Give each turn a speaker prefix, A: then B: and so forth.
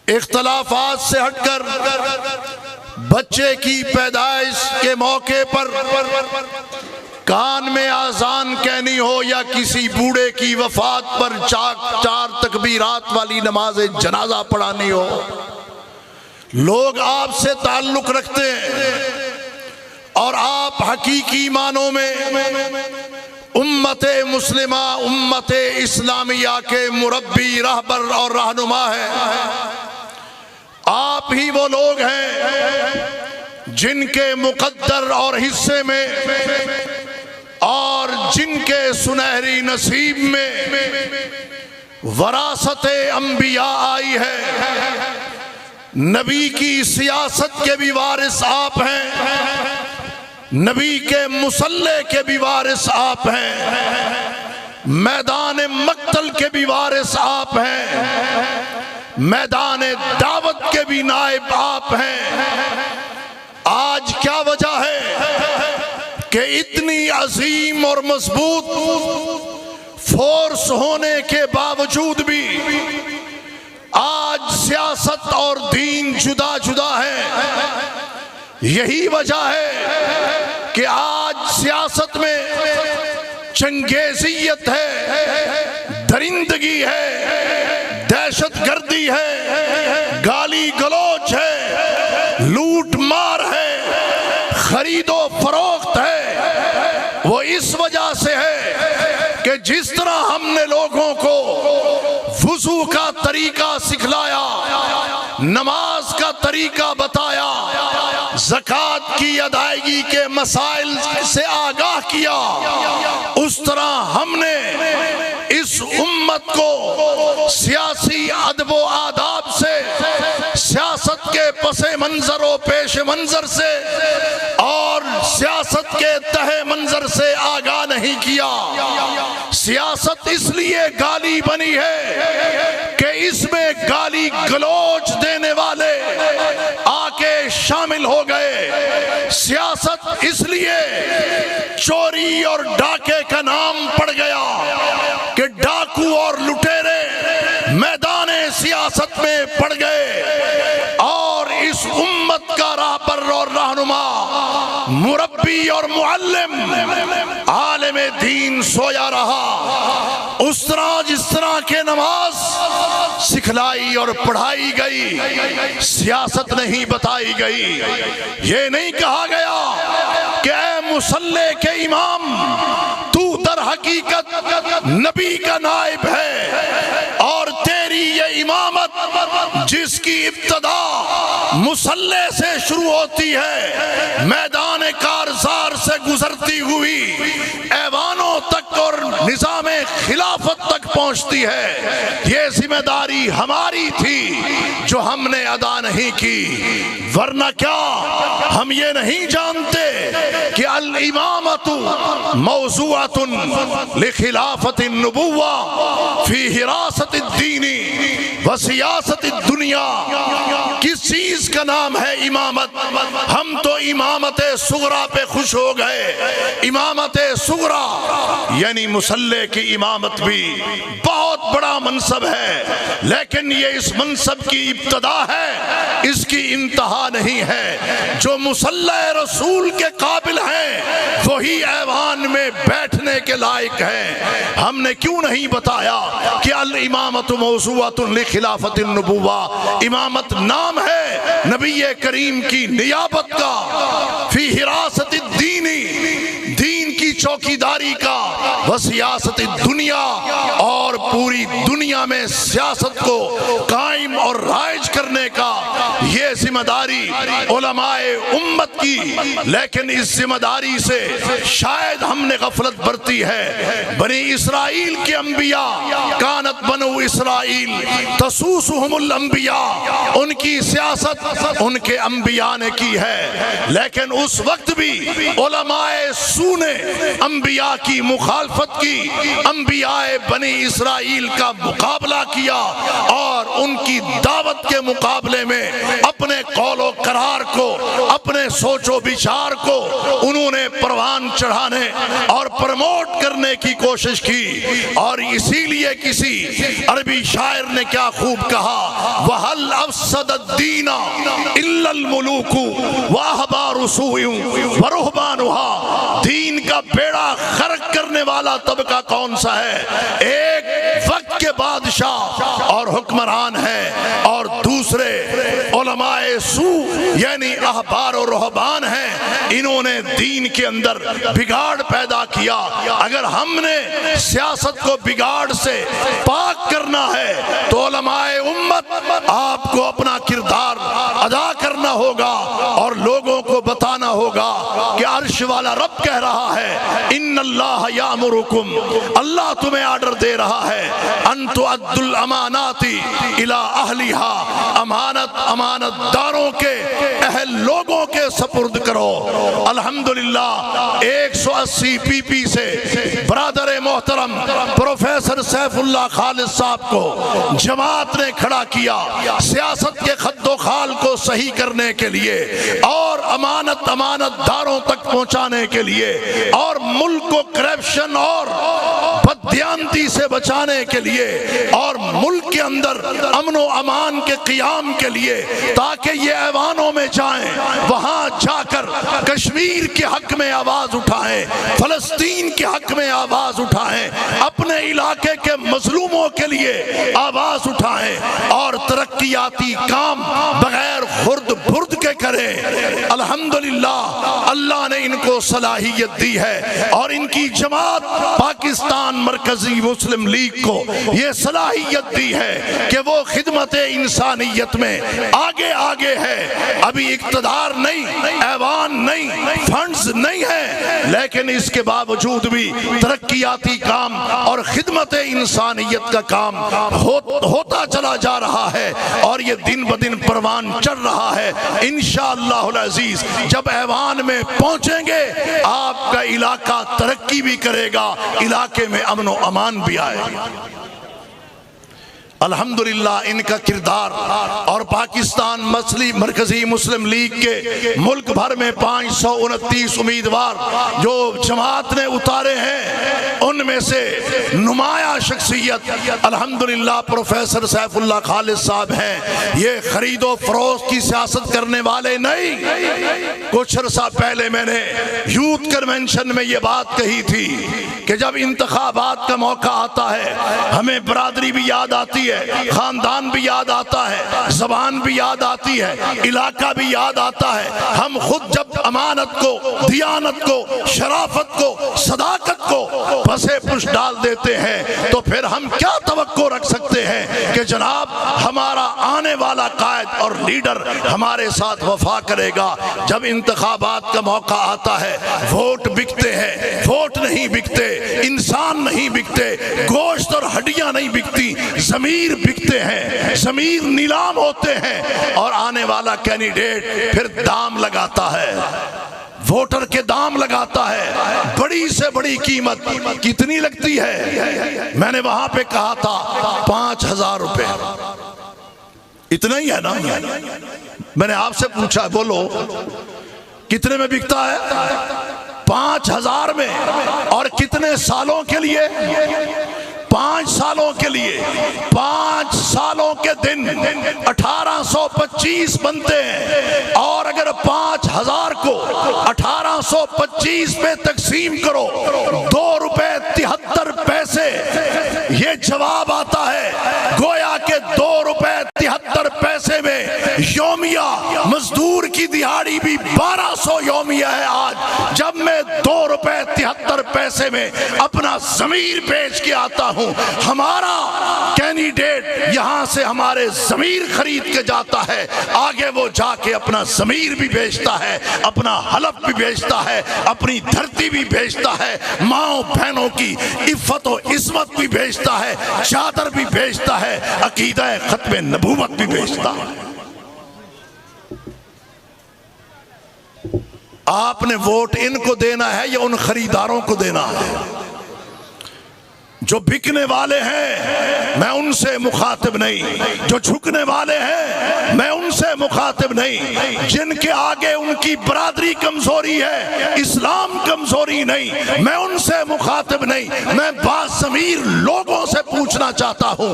A: اختلافات سے ہٹ کر بچے کی پیدائش کے موقع پر کان میں اذان کہنی ہو یا کسی بوڑھے کی وفات پر چار تکبیرات والی نماز جنازہ پڑھانی ہو، لوگ آپ سے تعلق رکھتے ہیں اور آپ حقیقی معنوں میں امت مسلمہ، امت اسلامیہ کے مربی، رہبر اور رہنما ہیں۔ آپ ہی وہ لوگ ہیں جن کے مقدر اور حصے میں اور جن کے سنہری نصیب میں وراثت انبیاء آئی ہے۔ نبی کی سیاست کے بھی وارث آپ ہیں، نبی کے مصلح کے بھی وارث آپ ہیں، میدان مقتل کے بھی وارث آپ ہیں، میدان دعوت کے بھی نائب آپ ہیں۔ آج کیا وجہ ہے کہ اتنی عظیم اور مضبوط فورس ہونے کے باوجود بھی آج سیاست اور دین جدا جدا ہے؟ یہی وجہ ہے کہ آج سیاست میں چنگیزیت ہے، درندگی ہے، دہشت گردی ہے، گالی گلوچ ہے، لوٹ مار ہے، خرید و فروخت ہے۔ وہ اس وجہ سے ہے کہ جس طرح ہم نے لوگوں کو وضو کا طریقہ سکھلایا، نماز کا طریقہ بتایا، زکوٰۃ کی ادائیگی کے مسائل سے آگاہ کیا، اس طرح ہم نے اس امت کو سیاسی ادب و آداب سے، سیاست کے پس منظر و پیش منظر سے اور سیاست کے تہ منظر سے آگاہ نہیں کیا۔ سیاست اس لیے گالی بنی ہے کہ اس میں گالی گلوچ دینے والے آ کے شامل ہو گئے۔ سیاست اس لیے چوری اور ڈاکے کا نام پڑ گیا کہ ڈاکو اور لٹیرے میدان سیاست میں پڑ گئے، اور اس امت کا رہبر اور رہنما، مربی اور معلم، عالم دین سویا رہا۔ اس طرح جس طرح کے نماز سکھلائی اور پڑھائی گئی، سیاست نہیں بتائی گئی۔ یہ نہیں کہا گیا کہ اے مصلح کے امام، تو در حقیقت نبی کا نائب ہے، اور تیری یہ امامت جس کی ابتدا مصلح سے شروع ہوتی ہے، میدان کارزار سے گزرتی ہوئی ایوانوں تک اور نظام خلافت تک پہنچتی ہے، یہ ذمہ داری ہماری تھی جو ہم نے ادا نہیں کی۔ ورنہ کیا ہم یہ نہیں جانتے کہ الامامۃ موضوعۃ لخلافت النبوہ فی حراست الدین و سیاست الدنیا؟ کس چیز کا نام ہے امامت؟ ہم تو امامت صغریٰ پہ خوش ہو گئے۔ امامت صغریٰ یعنی مصلح کی امامت بھی بہت بڑا منصب ہے، لیکن یہ اس منصب کی ابتدا ہے، اس کی انتہا نہیں ہے۔ جو مصلح رسول کے قابل ہیں وہی ایوان میں بیٹھنے کے لائق ہیں۔ ہم نے کیوں نہیں بتایا کہ الامامۃ موضوعۃ لخلافت النبوہ؟ امامت نام ہے نبی کریم کی نیابت کا، فی حراست الدین، دین کی چوکیداری کا، وسیاست الدنیا، اور پوری دنیا میں سیاست کو قائم اور رائج کرنے کا۔ یہ ذمہ داری علماء امت کی، لیکن اس ذمہ داری سے شاید ہم نے غفلت برتی ہے۔ بنی اسرائیل کے انبیاء، کانت بنو اسرائیل تسوسہم الانبیاء، ان کی سیاست ان کے انبیاء نے کی ہے، لیکن اس وقت بھی علماء سو نے انبیاء کی مخالفت کی، انبیاء بنی اسرائیل کا مقابلہ کیا، اور ان کی دعوت کے مقابلے مقابلے میں اپنے قول و قرار کو، اپنے سوچ و بچار کو انہوں نے پروان چڑھانے اور پروموٹ کرنے کی کوشش کی۔ اور اسی لیے کسی عربی شاعر نے کیا خوب کہا، وَهَلْ أَفْسَدَ الدِّينَ إِلَّا الْمُلُوكُ وَأَحْبَارُ سُوءٍ وَرُهْبَانُهَا۔ دین کا بیڑا غرق کرنے والا طبقہ کون سا ہے؟ ایک وقت کے بادشاہ اور حکمران ہے، اور دوسرے علماء سوء یعنی احبار و رہبان ہیں۔ انہوں نے دین کے اندر بگاڑ پیدا کیا۔ اگر ہم نے سیاست کو بگاڑ سے پاک کرنا ہے تو علماء امت آپ کو اپنا کردار ادا کرنا ہوگا اور لوگوں کو بتانا ہوگا کہ عرش والا رب کہہ رہا ہے، ان اللہ یامرکم، اللہ تمہیں آرڈر دے رہا ہے، ان تؤدوا الامانات الی اہلھا، امانت داروں کے اہل لوگوں کے سپرد کرو۔ الحمدللہ 180 پی پی سے برادر محترم پروفیسر سیف اللہ خالد صاحب کو جماعت نے کھڑا کیا سیاست کے خد و خال کو صحیح کرنے کے لیے اور امانت داروں تک پہنچانے کے لیے اور ملک کو کرپشن اور بددیانتی سے بچانے کے لیے اور ملک کے اندر امن و امان کے قیام کے لیے، تاکہ یہ ایوانوں میں جائیں، وہاں جا کر کشمیر کے حق میں آواز اٹھائیں، فلسطین کے حق میں آواز اٹھائیں، اپنے علاقے کے مظلوموں کے لیے آواز اٹھائیں اور ترقیاتی کام بغیر خرد برد کے کریں۔ الحمدللہ اللہ نے ان کو صلاحیت دی ہے اور ان کی جماعت پاکستان مرکزی مسلم لیگ کو یہ صلاحیت دی ہے کہ وہ خدمت انسانیت میں آگے ہے۔ ابھی اقتدار نہیں، ایوان نہیں، فنڈز نہیں ہے، لیکن اس کے باوجود بھی ترقیاتی کام اور خدمت انسانیت کا کام ہوتا چلا جا رہا ہے اور یہ دن بدن پروان چڑھ رہا ہے۔ انشاءاللہ العزیز جب ایوان میں پہنچیں گے آپ کا علاقہ ترقی بھی کرے گا، علاقے میں امن و امان بھی آئے گا۔ الحمدللہ ان کا کردار اور پاکستان مرکزی مسلم لیگ کے ملک بھر میں 529 امیدوار جو جماعت نے اتارے ہیں، ان میں سے نمایاں شخصیت الحمدللہ پروفیسر سیف اللہ خالد صاحب ہیں۔ یہ خرید و فروخت کی سیاست کرنے والے نہیں۔ کچھ عرصہ پہلے میں نے یوتھ کنونشن میں یہ بات کہی تھی کہ جب انتخابات کا موقع آتا ہے ہمیں برادری بھی یاد آتی ہے، خاندان بھی یاد آتا ہے، زبان بھی یاد آتی ہے، علاقہ بھی یاد آتا ہے۔ ہم خود جب امانت کو، دیانت کو، شرافت کو، صداقت کو پسے پش ڈال دیتے ہیں تو پھر ہم کیا توقع رکھ سکتے ہیں کہ جناب ہمارا آنے والا قائد اور لیڈر ہمارے ساتھ وفا کرے گا۔ جب انتخابات کا موقع آتا ہے ووٹ بکتے ہیں، ووٹ نہیں بکتے، انسان نہیں بکتے، گوشت اور ہڈیاں نہیں بکتی، ضمیر بکتے ہیں، ضمیر نیلام ہوتے ہیں اور آنے والا کینڈیڈیٹ پھر دام لگاتا ہے، ووٹر کے دام لگاتا ہے۔ بڑی سے بڑی قیمت کتنی لگتی ہے؟ میں نے وہاں پہ کہا تھا 5000 روپے، اتنا ہی ہے نا؟ میں نے آپ سے پوچھا بولو کتنے میں بکتا ہے؟ 5000 میں، اور کتنے سالوں کے لیے؟ 5 سالوں کے لیے۔ 5 سالوں کے دن 1825 بنتے ہیں، اور اگر 5000 کو 1825 پہ تقسیم کرو 2 روپے 73 پیسے، یہ جواب آتا ہے گویا کہ 2 روپے 73 پیسے میں یومیہ مزدور کی دہاڑی بھی 1200 یومیہ ہے آج۔ جب میں 2 روپے 73 پیسے میں اپنا ضمیر بیچ کے آتا ہوں، ہمارا کینڈیڈیٹ یہاں سے ہمارے ضمیر خرید کے جاتا ہے، آگے وہ جا کے اپنا ضمیر بھی بیچتا ہے، اپنا حلف بھی بیچتا ہے، اپنی دھرتی بھی بیچتا ہے، ماں بہنوں کی عفت و عصمت بھی بیچتا ہے، چادر بھی بیچتا ہے، عقیدہ ختم نبوت بھی بیچتا ہے۔ آپ نے ووٹ ان کو دینا ہے یا ان خریداروں کو دینا ہے؟ جو بکنے والے ہیں میں ان سے مخاطب نہیں، جو جھکنے والے ہیں میں ان سے مخاطب نہیں، جن کے آگے ان کی برادری کمزوری ہے اسلام کمزوری نہیں، میں ان سے مخاطب نہیں، میں باضمیر لوگوں سے پوچھنا چاہتا ہوں